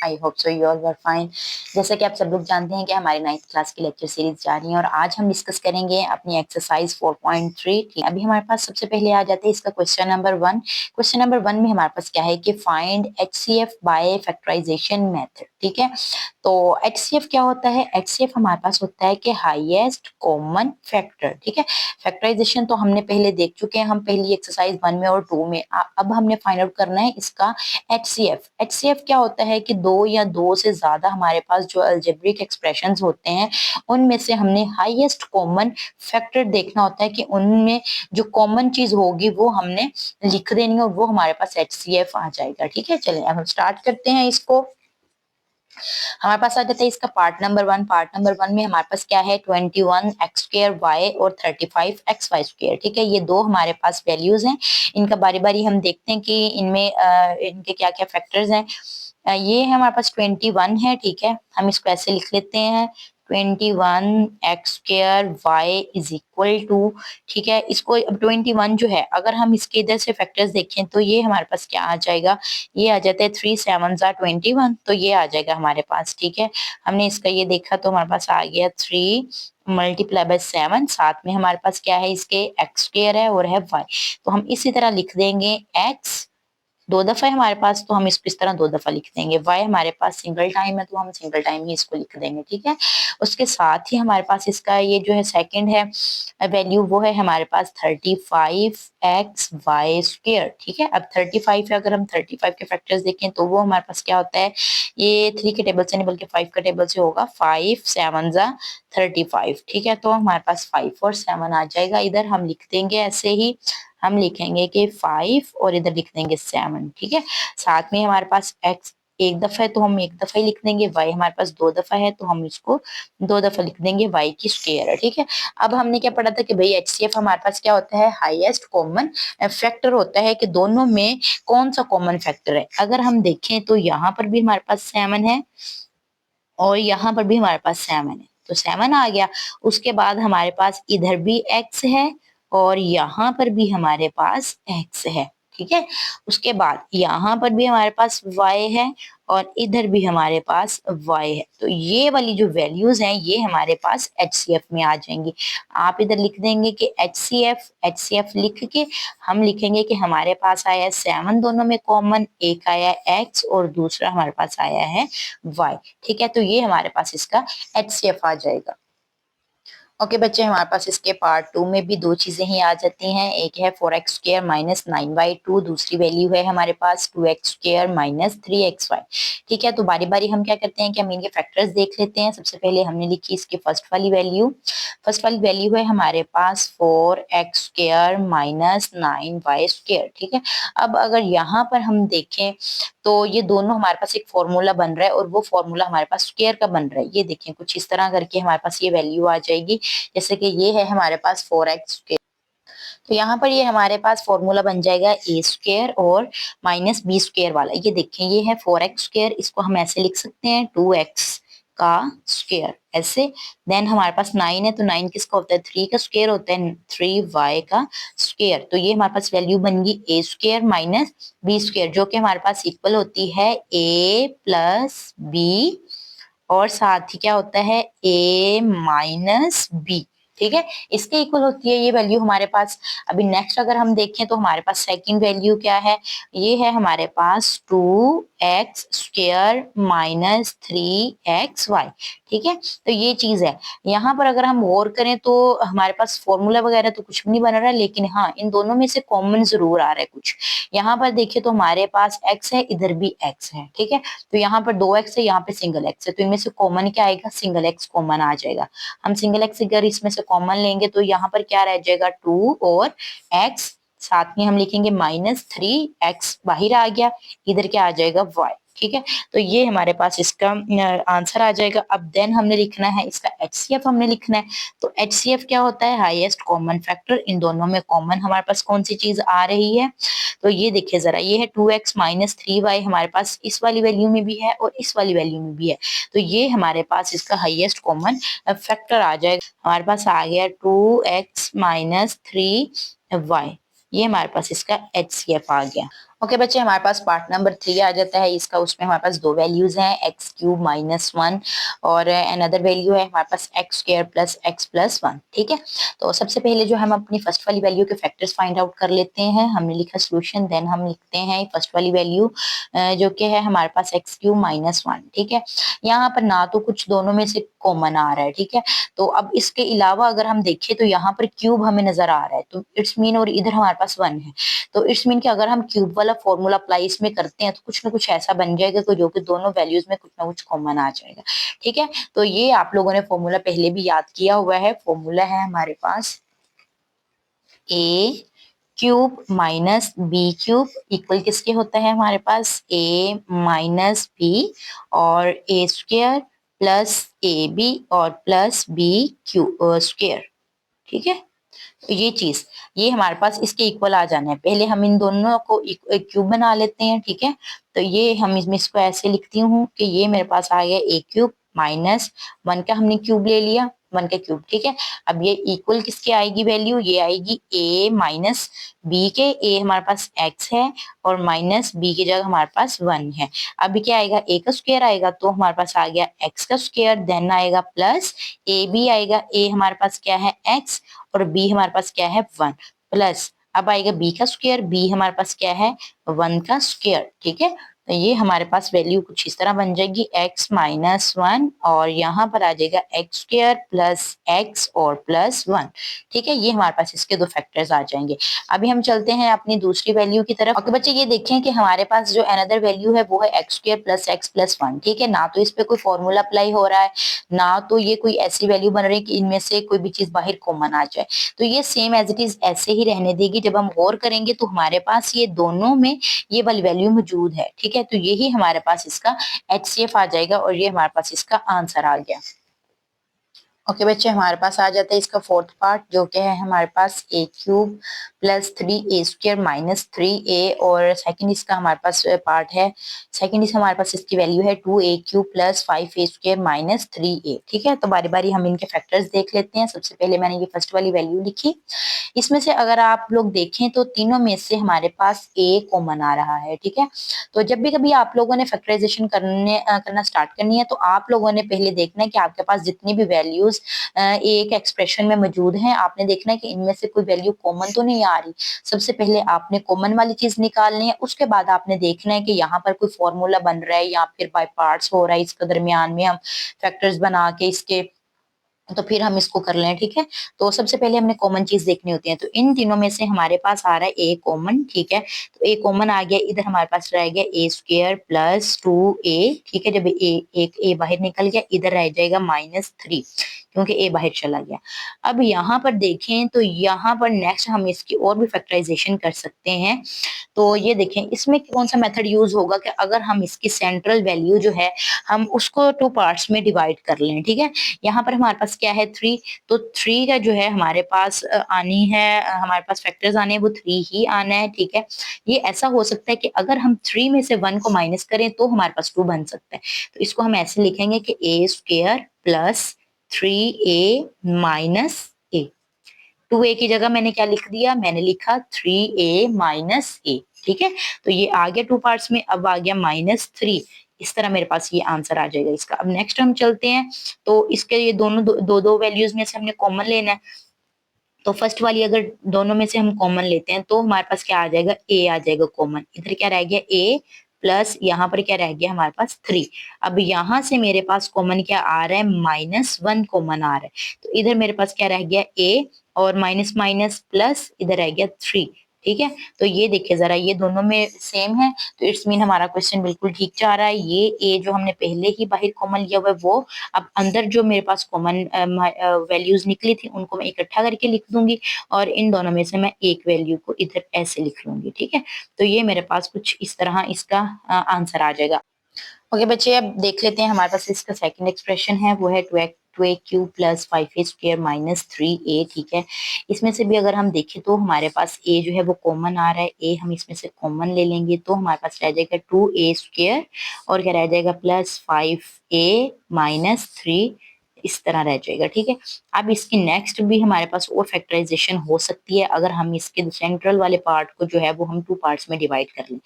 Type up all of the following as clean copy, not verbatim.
I hope so you all were fine. जैसा कि आप सब लोग जानते हैं कि हमारी 9th क्लास की लेक्चर सीरीज जारी है और आज हम डिस्कस करेंगे अपनी एक्सरसाइज 4.3। अभी हमारे पास सबसे पहले आ जाते हैं इसका क्वेश्चन नंबर 1। क्वेश्चन नंबर 1 में हमारे पास क्या है कि find HCF by factorisation method. ठीक है, तो HCF क्या होता है? HCF हमारे पास होता है कि हाईएस्ट कॉमन फैक्टर। ठीक है, फैक्टराइजेशन तो हमने पहले देख चुके हैं, हम पहली एक्सरसाइज 1 में और 2 में। अब हमने फाइंड आउट करना है इसका HCF। HCF क्या होता है कि दो या दो से ज्यादा हमारे पास जो अलजेब्रिक एक्सप्रेशंस होते हैं उनमें से हमने हाईएस्ट कॉमन फैक्टर देखना होता है कि उनमें जो कॉमन चीज होगी वो हमने लिख देनी है और वो हमारे पास HCF आ जाएगा। ठीक है, चलिए अब हम स्टार्ट करते हैं इसको। हमारे पास आ जाता है इसका पार्ट नंबर 1। पार्ट नंबर 1 में हमारे पास क्या है 21x² और 35xy²। ठीक है, ये दो हमारे पास वैल्यूज हैं। इनका बारी बारी हम देखते हैं कि इनमें इनके क्या क्या फैक्टर्स हैं। ये है हमारे पास 21 है। ठीक है, हम इसको ऐसे लिख लेते हैं 21x² इज इक्वल टू। ठीक है, इसको अब 21 जो है अगर हम इसके इधर से फैक्टर्स देखें तो ये हमारे पास क्या आ जाएगा, ये आ जाता है 3 7 21, तो ये आ जाएगा हमारे पास। ठीक है, हमने इसका ये देखा तो हमारे पास आ गया 3 मल्टीप्लाई बाय 7। साथ में हमारे पास क्या है इसके x² है और है y, तो हम इसी तरह लिख देंगे x दो दफा है हमारे पास तो हम इसको इस तरह दो दफा लिख देंगे। y हमारे पास सिंगल टाइम है तो हम सिंगल टाइम ही इसको लिख देंगे। ठीक है, उसके साथ ही हमारे पास इसका ये जो है सेकंड है वैल्यू वो है हमारे पास 35xy²। ठीक है, अब 35 है, अगर हम 35 के फैक्टर्स देखें तो वो हमारे पास क्या होता है, ये 3 के टेबल से नहीं बल्कि 5 के टेबल से होगा। 5 7 35। ठीक है, तो हमारे पास 5 और 7 आ जाएगा। इधर हम लिख देंगे ऐसे ही, हम लिखेंगे कि 5 और इधर लिख देंगे 7। ठीक है, साथ में हमारे पास x एक दफा है तो हम एक दफा ही लिख देंगे, y हमारे पास दो दफा है तो हम इसको दो दफा लिख देंगे, y की स्क्वायर है। ठीक है, अब हमने क्या पढ़ा था कि भाई HCF हमारे पास क्या होता है, हाईएस्ट कॉमन फैक्टर होता है कि दोनों में कौन सा कॉमन फैक्टर है। अगर हम देखें तो यहाँ पर भी हमारे पास 7 है और यहाँ पर भी हमारे पास 7 है, तो 7 आ गया। उसके बाद हमारे पास इधर भी x है और यहाँ पर भी हमारे पास x है। ठीक है, उसके बाद यहाँ पर भी हमारे पास y है और इधर भी हमारे पास y है, तो ये वाली जो वैल्यूज हैं ये हमारे पास HCF में आ जाएंगी। आप इधर लिख देंगे कि HCF लिख के हम लिखेंगे कि हमारे पास आया 7 दोनों में कॉमन, एक आया x और दूसरा हमारे पास आया है y। ठीक है, तो ये हमारे पास इसका HCF आ जाएगा। ओके बच्चे, हमारे पास इसके पार्ट 2 में भी दो चीजें ही आ जाती हैं। एक है 4x² माइनस 9y², दूसरी वैल्यू है हमारे पास 2x² माइनस 3xy। ठीक है, तो बारी बारी हम क्या करते हैं कि हम इनके फैक्टर्स देख लेते हैं। सबसे पहले हमने लिखी इसकी फर्स्ट वाली वैल्यू है हमारे पास 4x² माइनस 9y²। ठीक है, अब अगर यहाँ पर हम देखें तो ये दोनों हमारे पास एक फॉर्मूला बन रहा है और वो फॉर्मूला हमारे पास स्क्वायर का बन रहा है। ये देखें कुछ इस तरह करके हमारे पास ये वैल्यू आ जाएगी, जैसे कि ये है हमारे पास 4x², तो यहाँ पर ये हमारे पास फॉर्मूला बन जाएगा a² और माइनस b² वाला। ये देखें ये है 4x², इसको हम ऐसे लिख सकते हैं 2x का स्क्वायर ऐसे। देन हमारे पास 9 है तो 9 किसका होता है, 3 का स्क्वायर होता है, 3y का स्क्वायर। तो ये हमारे पास वैल्यू बन गई a² माइनस b² जो कि हमारे पास इक्वल होती है a प्लस b और साथ ही क्या होता है a माइनस b। ठीक है, इसके इक्वल होती है ये वैल्यू हमारे पास। अभी नेक्स्ट अगर हम देखें तो हमारे पास सेकंड वैल्यू क्या है, ये है हमारे पास 2x² माइनस 3xy। ठीक है, तो ये चीज है। यहाँ पर अगर हम गौर करें तो हमारे पास फॉर्मूला वगैरह तो कुछ भी नहीं बन रहा, लेकिन हाँ इन दोनों में से कॉमन जरूर आ रहा है कुछ। यहाँ पर देखिए तो हमारे पास x है, इधर भी x है। ठीक है, तो यहाँ पर 2x है, यहाँ पे सिंगल x है, तो इनमें से कॉमन क्या आएगा, सिंगल x कॉमन आ जाएगा। हम सिंगल x अगर इसमें से कॉमन लेंगे तो यहाँ पर क्या रह जाएगा 2 और x, साथ में हम लिखेंगे माइनस 3x बाहर आ गया, इधर क्या आ जाएगा y। ठीक है, तो ये हमारे पास इसका आंसर आ जाएगा। अब देन हमने लिखना है इसका HCF हमने लिखना है। तो HCF क्या होता है, हाईएस्ट कॉमन फैक्टर। इन दोनों में कॉमन हमारे पास कौन सी चीज आ रही है, तो ये देखिए जरा, ये है 2x माइनस 3y, हमारे पास इस वाली वैल्यू में भी है और इस वाली वैल्यू में भी है, तो ये हमारे पास इसका हाईएस्ट कॉमन फैक्टर आ जाएगा। हमारे पास आ गया 2x माइनस 3y, ये हमारे पास इसका HCF आ गया। ओके बच्चे, हमारे पास पार्ट नंबर 3 आ जाता है इसका। उसमें हमारे पास दो वैल्यूज हैं, एक्स क्यूब माइनस वन और अनदर वैल्यू है हमारे पास X square plus X plus one. ठीक है, तो सबसे पहले जो हम अपनी फर्स्ट वाली वैल्यू के फैक्टर्स फाइंड आउट कर लेते हैं। हमने लिखा सोल्यूशन, देन हम लिखते हैं फर्स्ट वाली वैल्यू जो कि है हमारे पास एक्स क्यूब माइनस वन। ठीक है, यहाँ पर ना तो कुछ दोनों में से कॉमन आ रहा है। ठीक है, तो अब इसके अलावा अगर हम देखें तो यहाँ पर क्यूब हमें नजर आ रहा है, तो इट्स मीन, और इधर हमारे पास वन है, तो इट्स मीन कि अगर हम क्यूब वाला फॉर्मूला अप्लाई इसमें करते हैं तो कुछ ना कुछ ऐसा बन जाएगा कि जो कि दोनों वैल्यूज में कुछ ना कुछ कॉमन आ जाएगा। ठीक है, तो ये आप लोगों ने फॉर्मूला पहले भी याद किया हुआ है। फॉर्मूला है हमारे पास A cube minus B cube equal किसके होता है हमारे पास ए माइनस बी और A square plus A B और प्लस बी क्यूब स्क्वायर। ठीक है, तो ये चीज, ये हमारे पास इसके इक्वल आ जाना है। पहले हम इन दोनों को एक क्यूब बना लेते हैं। ठीक है, तो ये हम इसमें इसको ऐसे लिखती हूँ कि ये मेरे पास आ गया ए क्यूब माइनस वन का हमने क्यूब ले लिया, वन का क्यूब। ठीक है, अब ये इक्वल किसके आएगी वैल्यू, ये आएगी ए माइनस बी के। ए हमारे पास एक्स है और माइनस बी की जगह हमारे पास वन है। अब क्या आएगा, ए का स्क्वायर आएगा, तो हमारे पास आ गया एक्स का स्क्वायर, देन आएगा प्लस ए बी आएगा। ए हमारे पास क्या है एक्स और बी हमारे पास क्या है वन, प्लस अब आएगा बी का स्क्वायर, बी हमारे पास क्या है वन का स्क्वायर। ठीक है, तो ये हमारे पास वैल्यू कुछ इस तरह बन जाएगी एक्स माइनस वन और यहाँ पर आ जाएगा एक्स स्क्वायर प्लस एक्स और प्लस वन। ठीक है, ये हमारे पास इसके दो फैक्टर्स आ जाएंगे। अभी हम चलते हैं अपनी दूसरी वैल्यू की तरफ। ओके बच्चे, ये देखें कि हमारे पास जो अनदर वैल्यू है वो है x square plus X plus one. ठीक है, ना तो इस पे कोई फॉर्मूला अप्लाई हो रहा है, ना तो ये कोई ऐसी वैल्यू बन रही है कि इनमें से कोई भी चीज बाहर कॉमन आ जाए, तो ये सेम एज इट इज ऐसे ही रहने देगी। जब हम गौर करेंगे तो हमारे पास ये दोनों में ये वाली वैल्यू मौजूद है। ठीक है, तो यही हमारे पास इसका HCF आ जाएगा और ये हमारे पास इसका आंसर आ गया। ओके बच्चे, हमारे पास आ जाता है इसका फोर्थ पार्ट जो कि है हमारे पास A cube plus three A square minus three ए, और सेकंड इसका हमारे पास पार्ट है, सेकंड इसका हमारे पास इसकी वैल्यू है two A cube plus five A square minus three A. ठीक है, तो बारी बारी हम इनके फैक्टर्स देख लेते हैं। सबसे पहले मैंने ये फर्स्ट वाली वैल्यू लिखी। इसमें से अगर आप लोग देखें तो तीनों में से हमारे पास ए कॉमन आ रहा है। ठीक है, तो जब भी कभी आप लोगों ने फैक्टराइजेशन करना स्टार्ट करनी है तो आप लोगों ने पहले देखना है कि आपके पास जितनी भी वैल्यूज एक एक्सप्रेशन में मौजूद हैं, आपने देखना है कि इनमें से कोई वैल्यू कॉमन तो नहीं आ रही। सबसे पहले आपने कॉमन वाली चीज निकालनी है, उसके बाद आपने देखना है कि यहाँ पर कोई फॉर्मूला बन रहा है या फिर बाय पार्ट्स हो रहा है, इसके दरमियान में हम फैक्टर्स बना के इसके, तो फिर हम इसको कर लें। ठीक है, तो सबसे पहले हमने कॉमन चीज देखनी होती है, तो इन तीनों में से हमारे पास आ रहा है ए कॉमन। ठीक है, तो ए कॉमन आ गया, इधर हमारे पास रह गया ए स्क्वायर प्लस टू ए। ठीक है, जब एक ए बाहर निकल गया, इधर रह जाएगा माइनस थ्री क्योंकि ए बाहर चला गया। अब यहाँ पर देखें तो यहाँ पर नेक्स्ट हम इसकी और भी फैक्टराइजेशन कर सकते हैं। तो ये देखें इसमें कौन सा मेथड यूज होगा कि अगर हम इसकी सेंट्रल वैल्यू जो है हम उसको टू पार्ट्स में डिवाइड कर लें। ठीक है, यहाँ पर हमारे पास क्या है थ्री, तो थ्री का जो है हमारे पास आनी है, हमारे पास फैक्टर्स आने हैं वो थ्री ही आना है। ठीक है, ये ऐसा हो सकता है कि अगर हम थ्री में से वन को माइनस करें तो हमारे पास टू बन सकता है। तो इसको हम ऐसे लिखेंगे कि A square plus three A minus A. Two A की जगह मैंने क्या लिख दिया, मैंने लिखा थ्री ए माइनस ए। ठीक है, तो ये आ गया टू पार्ट्स में, अब आ गया माइनस थ्री। इस तरह मेरे पास ये आंसर आ जाएगा इसका। अब नेक्स्ट हम चलते हैं, तो इसके ये दोनों दो वैल्यूज में से हमने कॉमन लेना है। तो फर्स्ट वाली अगर दोनों में से हम कॉमन लेते हैं तो हमारे पास क्या आ जाएगा, ए आ जाएगा कॉमन। इधर क्या रह गया ए प्लस यहाँ पर क्या रह गया हमारे पास थ्री। अब यहाँ से मेरे पास कॉमन क्या आ रहा है, माइनस वन कॉमन आ रहा है, तो इधर मेरे पास क्या रह गया ए और माइनस माइनस प्लस इधर रह गया थ्री। ठीक है, तो ये देखिए जरा, ये दोनों में सेम है, तो इट्स मीन हमारा क्वेश्चन बिल्कुल ठीक जा रहा है। ये ए जो हमने पहले ही बाहर कॉमन लिया हुआ है वो अब अंदर जो मेरे पास कॉमन वैल्यूज निकली थी उनको मैं इकट्ठा करके लिख दूंगी और इन दोनों में से मैं एक वैल्यू को इधर ऐसे लिख लूंगी। ठीक है, तो ये मेरे पास कुछ इस तरह इसका आंसर आ जाएगा। ओके बच्चे, अब देख लेते हैं हमारे पास इसका सेकंड एक्सप्रेशन है, वो है two A cube plus five A square minus three A. ठीक है, इसमें से भी अगर हम देखें तो हमारे पास ए जो है वो कॉमन आ रहा है, ए हम इसमें से कॉमन ले लेंगे तो हमारे पास रह जाएगा टू ए स्क्वायर और क्या रह जाएगा प्लस फाइव ए माइनस थ्री इस तरह रह जाएगा, ठीक है। अब इसकी नेक्स्ट भी हमारे पास और फैक्टराइजेशन हो सकती है अगर हम इसके सेंट्रल वाले पार्ट को जो है वो हम 2 पार्ट्स में डिवाइड कर लें।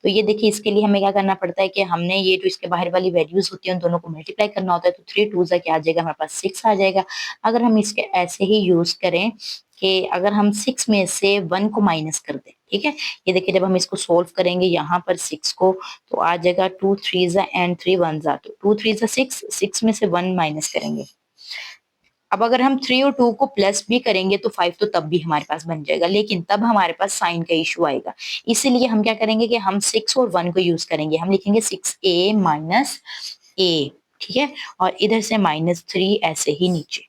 तो ये देखिए इसके लिए हमें क्या करना पड़ता है कि हमने ये जो इसके बाहर वाली वैल्यूज होती हैं उन दोनों को मल्टीप्लाई करना होता है। तो 3 2 क्या आ जाएगा, हमारे पास 6 आ जाएगा। अगर हम इसके ऐसे ही यूज करें कि अगर हम 6 में से 1 को माइनस कर दें, ठीक है। ये देखिए जब हम इसको सोल्व करेंगे यहाँ पर 6 को, तो आ जाएगा 2 3 एंड 3 1 तो 2 3 6, 6 में से 1 माइनस करेंगे। अब अगर हम 3 और 2 को प्लस भी करेंगे तो 5 तो तब भी हमारे पास बन जाएगा, लेकिन तब हमारे पास साइन का इशू आएगा। इसीलिए हम क्या करेंगे कि हम 6 और 1 को यूज करेंगे। हम लिखेंगे 6a माइनस a, ठीक है, और इधर से -3 ऐसे ही नीचे।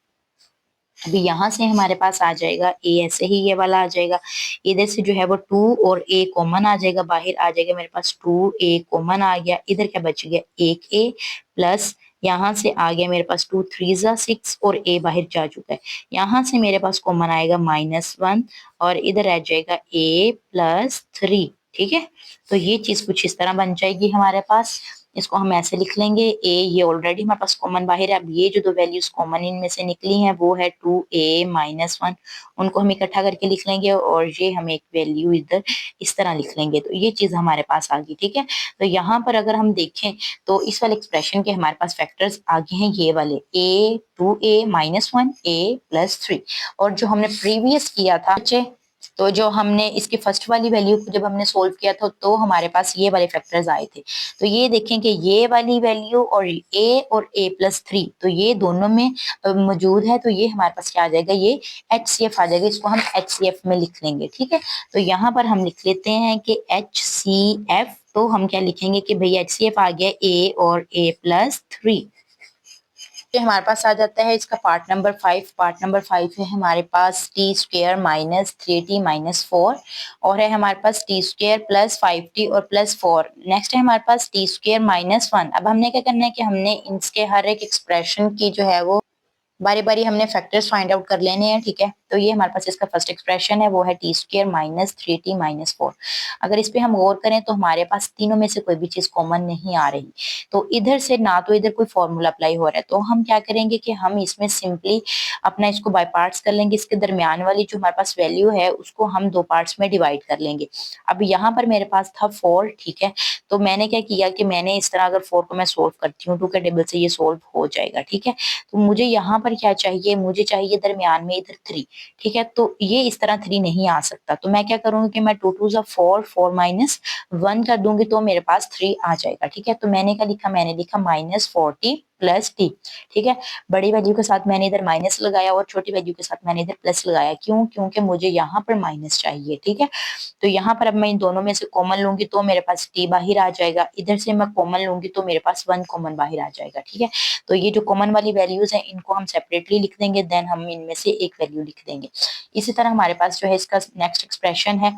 अभी यहाँ से हमारे पास आ जाएगा a, ऐसे ही ये वाला आ जाएगा। इधर से जो है वो 2 और a कॉमन आ जाएगा, बाहर आ जाएगा मेरे पास 2a कॉमन आ गया। इधर क्या बच गया, 1a प्लस यहाँ से आ गया मेरे पास 2 3 6 और a बाहर जा चुका है। यहाँ से मेरे पास कॉमन आएगा -1 और इधर आ जाएगा a प्लस 3, ठीक है। तो ये चीज कुछ इस तरह बन जाएगी हमारे पास। इसको हम ऐसे लिख लेंगे, a ये ऑलरेडी हमारे पास कॉमन बाहर है। अब ये जो दो वैल्यूज कॉमन इनमें से निकली हैं वो है 2a माइनस 1, उनको हम इकट्ठा करके लिख लेंगे और ये हम एक वैल्यू इधर इस तरह लिख लेंगे। तो ये चीज हमारे पास आ गई, ठीक है। तो यहाँ पर अगर हम देखें तो इस वाले एक्सप्रेशन के हमारे पास फैक्टर्स आगे हैं ये वाले, a 2a minus 1 a plus 3। और जो हमने प्रीवियस किया था बच्चे, तो जो हमने इसकी फर्स्ट वाली वैल्यू को जब हमने सोल्व किया था तो हमारे पास ये वाले फैक्टर्स आए थे। तो ये देखें कि ये वाली वैल्यू और a प्लस 3 तो ये दोनों में मौजूद है। तो ये हमारे पास क्या आ जाएगा, ये HCF आ जाएगा। इसको हम HCF में लिख लेंगे, ठीक है। तो यहाँ पर हम लिख लेते हैं कि HCF, तो हम क्या लिखेंगे कि भाई HCF आ गया a और a प्लस 3। तो हमारे पास आ जाता है इसका पार्ट नंबर 5। पार्ट नंबर 5 है हमारे पास T square minus 3t minus 4, और है हमारे पास टी स्क्वेयर प्लस 5t और प्लस 4। नेक्स्ट है हमारे पास टी स्क्वेयर माइनस 1। अब हमने क्या करना है कि हमने इसके हर एक एक्सप्रेशन की जो है वो बारी बारी हमने फैक्टर्स फाइंड आउट कर लेने हैं, ठीक है। तो ये हमारे पास इसका फर्स्ट एक्सप्रेशन है, वो है T square minus 3t minus 4। अगर इस पे हम गौर करें तो हमारे पास तीनों में से कोई भी चीज कॉमन नहीं आ रही। तो इधर से ना तो इधर कोई फॉर्मूला अप्लाई हो रहा है, तो हम क्या करेंगे कि हम इसमें सिंपली अपना इसको बाय पार्ट्स कर लेंगे। इसके दरमियान वाली जो हमारे पास वैल्यू है उसको हम 2 पार्ट्स में डिवाइड कर लेंगे। अब यहाँ पर मेरे पास था 4, ठीक है। तो मैंने क्या किया कि मैंने इस तरह अगर 4 को मैं सोल्व करती हूँ 2 के टेबल से, ये सोल्व हो जाएगा, ठीक है। तो मुझे यहाँ पर क्या चाहिए, मुझे चाहिए दरमियान में इधर 3, ठीक है। तो ये इस तरह 3 नहीं आ सकता। तो मैं क्या करूंगी कि मैं 2 2 4 4 माइनस 1 कर दूंगी तो मेरे पास 3 आ जाएगा, ठीक है। तो मैंने क्या लिखा, मैंने लिखा -40 प्लस t, ठीक है। बड़ी वैल्यू के साथ मैंने इधर माइनस लगाया और छोटी वैल्यू के साथ मैंने इधर प्लस लगाया। क्यों, क्योंकि मुझे यहाँ पर माइनस चाहिए, ठीक है। तो यहाँ पर अब मैं इन दोनों में से कॉमन लूंगी तो मेरे पास t बाहर आ जाएगा। इधर से मैं कॉमन लूंगी तो मेरे पास 1 कॉमन बाहर आ जाएगा, ठीक है। तो ये जो कॉमन वाली वैल्यूज हैं इनको हम सेपरेटली लिख देंगे, देन हम इनमें से एक वैल्यू लिख देंगे। इसी तरह हमारे पास जो है इसका नेक्स्ट एक्सप्रेशन है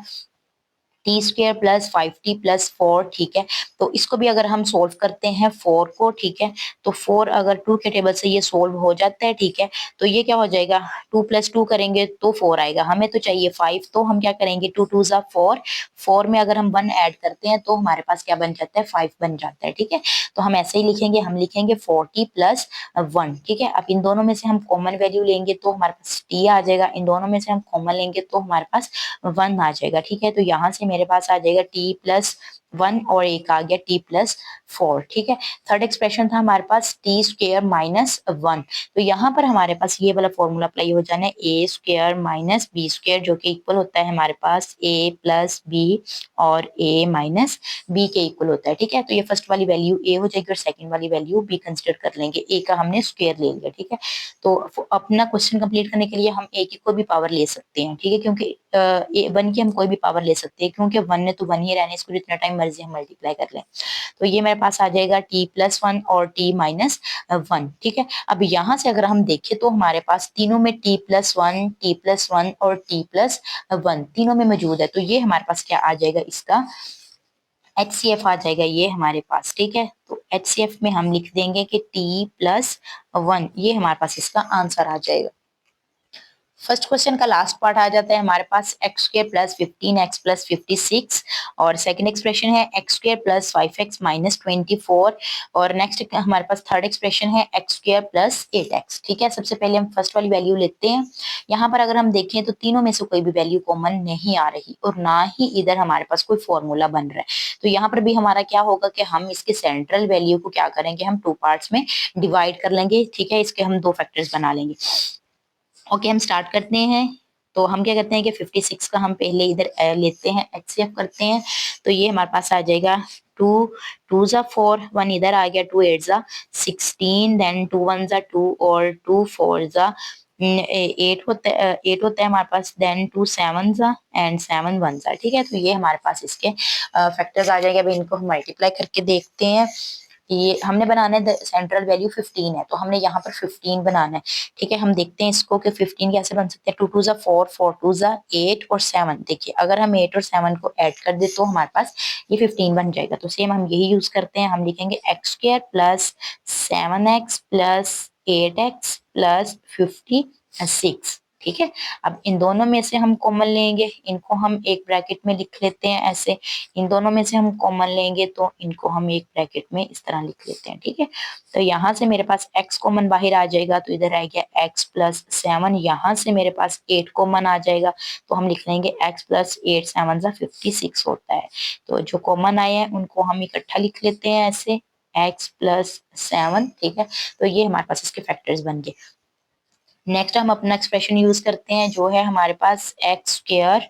T square plus 5t plus 4, ठीक है। तो इसको भी अगर हम सोल्व करते हैं 4 को, ठीक है, तो 4 अगर 2 के टेबल से ये सोल्व हो जाता है, ठीक है। तो ये क्या हो जाएगा, 2 प्लस 2 करेंगे तो 4 आएगा। हमें तो चाहिए 5, तो हम क्या करेंगे 2 2 4, 4 में अगर हम 1 ऐड करते हैं तो हमारे पास क्या बन जाता है, 5 बन जाता है, ठीक है। तो हम ऐसे ही लिखेंगे, हम लिखेंगे 40 प्लस 1, ठीक है। अब इन दोनों में से हम कॉमन वैल्यू लेंगे तो हमारे पास t आ जाएगा। इन दोनों में से हम कॉमन लेंगे तो हमारे पास 1 आ जाएगा, ठीक है। तो यहाँ से मेरे पास आ जाएगा t प्लस 1 और एक आ गया t प्लस 4, ठीक है। थर्ड एक्सप्रेशन था हमारे पास टी स्क्वेयर माइनस 1। तो यहाँ पर हमारे पास ये वाला फॉर्मूला अप्लाई हो जाना है, a square minus B square, जो कि इक्वल होता है हमारे पास a प्लस बी और a माइनस b के इक्वल होता है, ठीक है। तो ये फर्स्ट वाली वैल्यू a हो जाएगी और सेकंड वाली वैल्यू b कंसिडर कर लेंगे। a का हमने स्क्वेयर ले लिया, ठीक है। तो अपना क्वेश्चन कंप्लीट करने के लिए हम a की कोई भी पावर ले सकते हैं, ठीक है, क्योंकि 1 की हम कोई भी पावर ले सकते हैं, क्योंकि 1 ने तो 1 ही रहना, इसको जितना टाइम मर्जी हम मल्टीप्लाई कर लें। तो ये मेरे पास आ जाएगा t प्लस 1 और t माइनस 1, ठीक है। अब यहाँ से अगर हम देखें तो हमारे पास तीनों में t प्लस 1, t प्लस 1 और t प्लस 1 तीनों में मौजूद है। तो ये हमारे पास क्या आ जाएगा, इसका HCF आ जाएगा ये हमारे पास, ठीक है। तो HCF में हम लिख देंगे कि t प्लस 1, ये हमारे पास इसका आंसर आ जाएगा। फर्स्ट क्वेश्चन का लास्ट पार्ट आ जाता है हमारे पास एक्स स्क्र प्लस 15x+56 और सेकंड एक्सप्रेशन है एक्स स्क्र प्लस 5x-24 और नेक्स्ट हमारे पास थर्ड एक्सप्रेशन है एक्स स्क्र प्लस 8x। ठीक है, सबसे पहले हम फर्स्ट वाली वैल्यू लेते हैं। यहाँ पर अगर हम देखें तो तीनों में से कोई भी वैल्यू कॉमन नहीं आ रही और ना ही इधर हमारे पास कोई फॉर्मूला बन रहा है। तो यहाँ पर भी हमारा क्या होगा कि हम इसके सेंट्रल वैल्यू को क्या करेंगे, हम टू पार्ट्स में डिवाइड कर लेंगे। ठीक है, इसके हम दो फैक्टर्स बना लेंगे। ओके, हम स्टार्ट करते हैं। तो हम क्या करते हैं कि 56 का हम पहले इधर लेते हैं, एक्सएफ करते हैं। तो ये हमारे पास आ जाएगा 2 2 जा 4, 1 इधर आ गया, 2 8 जा 16, देन 2 1 जा 2 और 2 4 जा 8 होता है हमारे पास, देन 2 7 जा एंड 7 1 जा। ठीक है, तो ये हमारे पास इसके फैक्टर्स आ जाएंगे। अभी इनको हम मल्टीप्लाई करके देखते हैं। ये हमने बनाना है, सेंट्रल वैल्यू 15 है तो हमने यहाँ पर 15 बनाना है। ठीक है, हम देखते हैं इसको कि 15 कैसे बन सकते हैं। 2 2 जा 4, 4 2 जा 8 और 7। देखिए अगर हम 8 और 7 को ऐड कर दे तो हमारे पास ये 15 बन जाएगा। तो सेम हम यही यूज करते हैं, हम लिखेंगे x square plus 7x plus 8x plus 56। ठीक है, अब इन दोनों में से हम कॉमन लेंगे, इनको हम एक ब्रैकेट में लिख लेते हैं ऐसे। इन दोनों में से हम कॉमन लेंगे तो इनको हम एक ब्रैकेट में इस तरह लिख लेते हैं। ठीक है, तो यहाँ से मेरे पास x कॉमन बाहर आ जाएगा तो इधर आ गया x प्लस 7। यहाँ से मेरे पास 8 कॉमन आ जाएगा तो हम लिख लेंगे x प्लस 8 7 जा 56 होता है। तो जो कॉमन आए हैं उनको हम इकट्ठा लिख लेते हैं ऐसे, x प्लस 7। ठीक है, तो ये हमारे पास इसके फैक्टर्स बन गए। नेक्स्ट हम अपना एक्सप्रेशन यूज करते हैं जो है हमारे पास एक्स स्क्वायर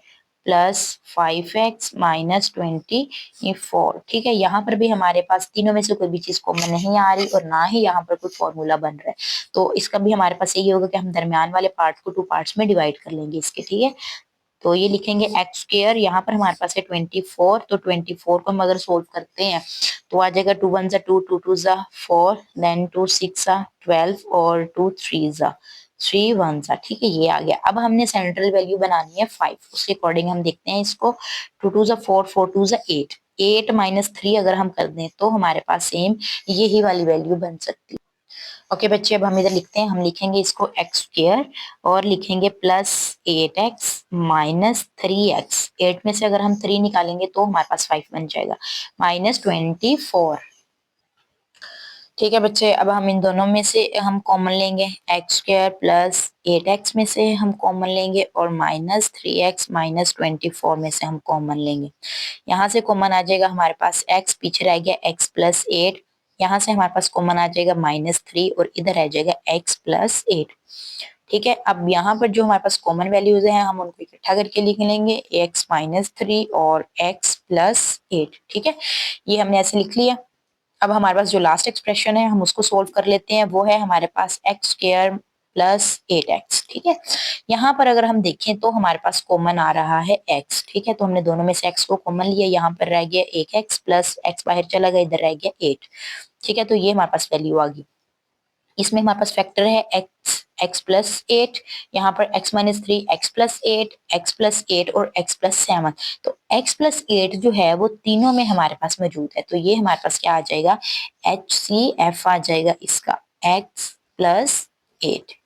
प्लस 5x-24। ठीक है, यहाँ पर भी हमारे पास तीनों में से कोई भी चीज कॉमन नहीं आ रही और ना ही यहाँ पर कोई फॉर्मूला बन रहा है। तो इसका भी हमारे पास यही होगा कि हम दरमियान वाले पार्ट को टू पार्ट्स में डिवाइड कर लेंगे इसके। ठीक है, तो ये लिखेंगे एक्स स्क्वायर, यहाँ पर हमारे पास है 24। तो 24 को हम अगर सोल्व करते हैं तो आ जाएगा 2 1 जा 2, 2 2 जा 4, देन 2 6 जा 12 और 2 3 जा 3 1 जा। ठीक है, ये आ गया। अब हमने सेंट्रल वैल्यू बनानी है 5, उसके अकॉर्डिंग हम देखते हैं इसको। 2 2 जा 4, 4 2 जा 8, 8 माइनस 3 अगर हम कर दें तो हमारे पास सेम यही वाली वैल्यू बन सकती है। ओके बच्चे, अब हम इधर लिखते हैं, हम लिखेंगे इसको एक्स स्क्वायर और लिखेंगे प्लस 8x माइनस 3x। 8 में से अगर हम 3 निकालेंगे तो हमारे पास 5 बन जाएगा, माइनस 24। ठीक है बच्चे, अब हम इन दोनों में से हम कॉमन लेंगे, एक्स स्क्वायर प्लस 8x में से हम कॉमन लेंगे और माइनस 3x माइनस 24 में से हम कॉमन लेंगे। यहाँ से कॉमन आ जाएगा हमारे पास x, पीछे रह गया x प्लस 8। यहाँ से हमारे पास कॉमन आ जाएगा -3 और इधर आ जाएगा x प्लस 8। ठीक है, अब यहाँ पर जो हमारे पास कॉमन वैल्यूज हैं हम उनको इकट्ठा करके लिख लेंगे, x -3 और x प्लस 8। ठीक है, ये हमने ऐसे लिख लिया। अब हमारे पास जो लास्ट एक्सप्रेशन है हम उसको सोल्व कर लेते हैं, वो है हमारे पास एक्स स्क्वायर प्लस 8x। ठीक है, यहाँ पर अगर हम देखें तो हमारे पास कॉमन आ रहा है x। ठीक है, तो हमने दोनों में से x को कॉमन लिया, यहाँ पर रह गया एक x प्लस x बाहर चला गया, इधर रह गया 8। ठीक है, तो ये हमारे पास वैल्यू आ गई। इसमें हमारे पास फैक्टर है x प्लस 8, यहाँ पर x minus 3, x plus 8, x plus 8 और x प्लस 7। तो x प्लस 8 जो है वो तीनों में हमारे पास मौजूद है, तो ये हमारे पास क्या आ जाएगा, HCF आ जाएगा इसका, x प्लस 8।